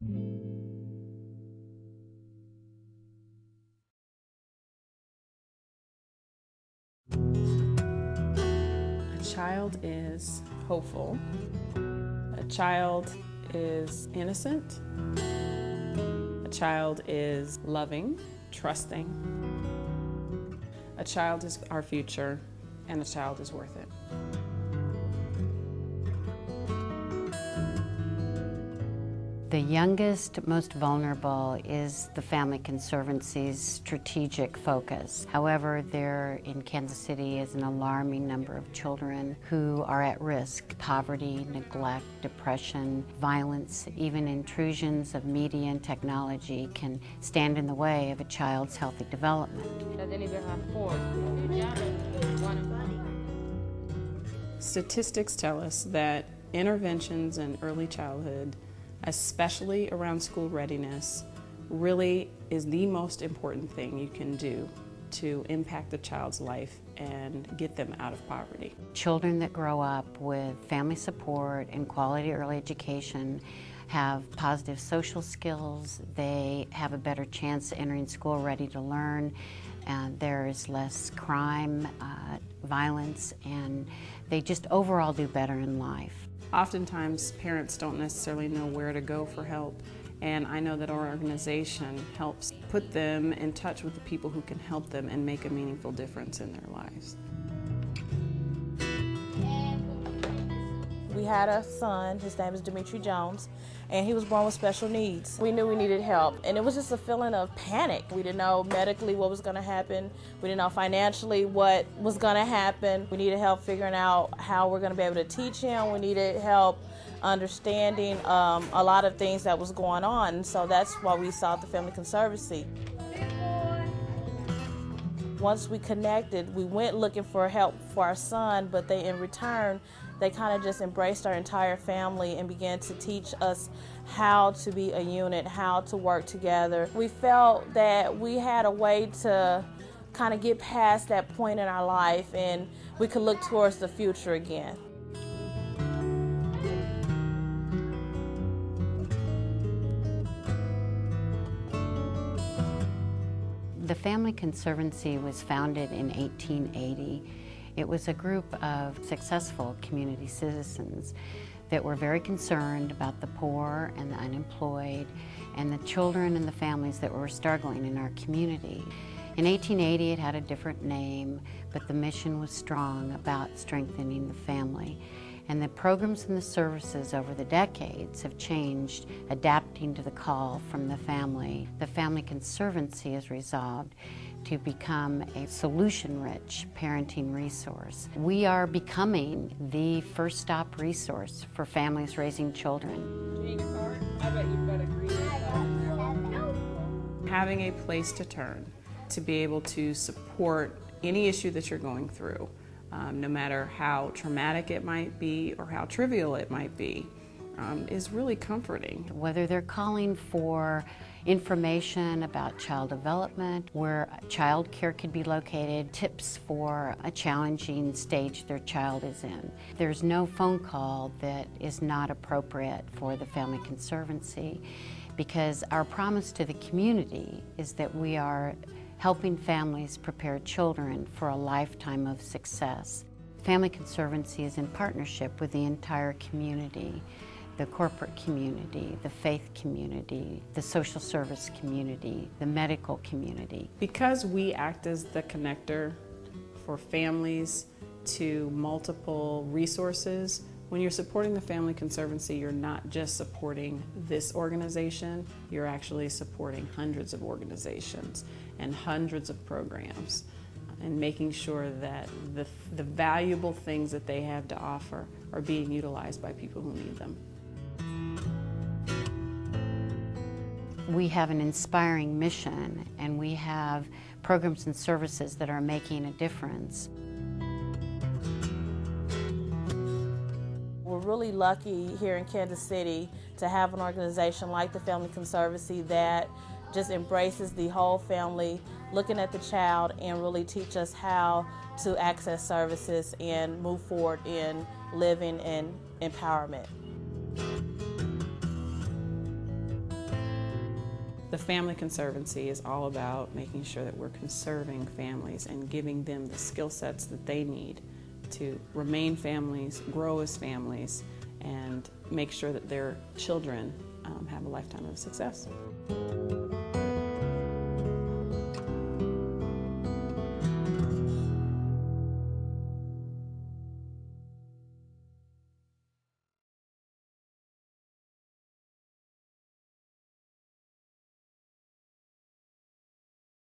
A child is hopeful. A child is innocent. A child is loving, trusting. A child is our future, and a child is worth it. The youngest, most vulnerable is the Family Conservancy's strategic focus. However, there in Kansas City is an alarming number of children who are at risk. Poverty, neglect, depression, violence, even intrusions of media and technology can stand in the way of a child's healthy development. Statistics tell us that interventions in early childhood, especially around school readiness, really is the most important thing you can do to impact a child's life and get them out of poverty. Children that grow up with family support and quality early education have positive social skills, they have a better chance entering school ready to learn, and there is less crime, violence, and they just overall do better in life. Oftentimes, parents don't necessarily know where to go for help, and I know that our organization helps put them in touch with the people who can help them and make a meaningful difference in their lives. We had a son, his name is Dimitri Jones, and he was born with special needs. We knew we needed help, and it was just a feeling of panic. We didn't know medically what was going to happen. We didn't know financially what was going to happen. We needed help figuring out how we're going to be able to teach him. We needed help understanding a lot of things that was going on, and so that's why we sought the Family Conservancy. Once we connected, we went looking for help for our son, but in return, they kind of just embraced our entire family and began to teach us how to be a unit, how to work together. We felt that we had a way to kind of get past that point in our life and we could look towards the future again. The Family Conservancy was founded in 1880. It was a group of successful community citizens that were very concerned about the poor and the unemployed and the children and the families that were struggling in our community. In 1880 it had a different name, but the mission was strong about strengthening the family. And the programs and the services over the decades have changed, adapting to the call from the family. The Family Conservancy has resolved to become a solution-rich parenting resource. We are becoming the first stop resource for families raising children. Having a place to turn to be able to support any issue that you're going through, no matter how traumatic it might be or how trivial it might be, is really comforting. Whether they're calling for information about child development, where child care could be located, tips for a challenging stage their child is in. There's no phone call that is not appropriate for the Family Conservancy, because our promise to the community is that we are helping families prepare children for a lifetime of success. Family Conservancy is in partnership with the entire community, the corporate community, the faith community, the social service community, the medical community. Because we act as the connector for families to multiple resources, when you're supporting the Family Conservancy, you're not just supporting this organization, you're actually supporting hundreds of organizations and hundreds of programs, and making sure that the valuable things that they have to offer are being utilized by people who need them. We have an inspiring mission, and we have programs and services that are making a difference. We're really lucky here in Kansas City to have an organization like the Family Conservancy that just embraces the whole family, looking at the child, and really teach us how to access services and move forward in living and empowerment. The Family Conservancy is all about making sure that we're conserving families and giving them the skill sets that they need to remain families, grow as families, and make sure that their children have a lifetime of success.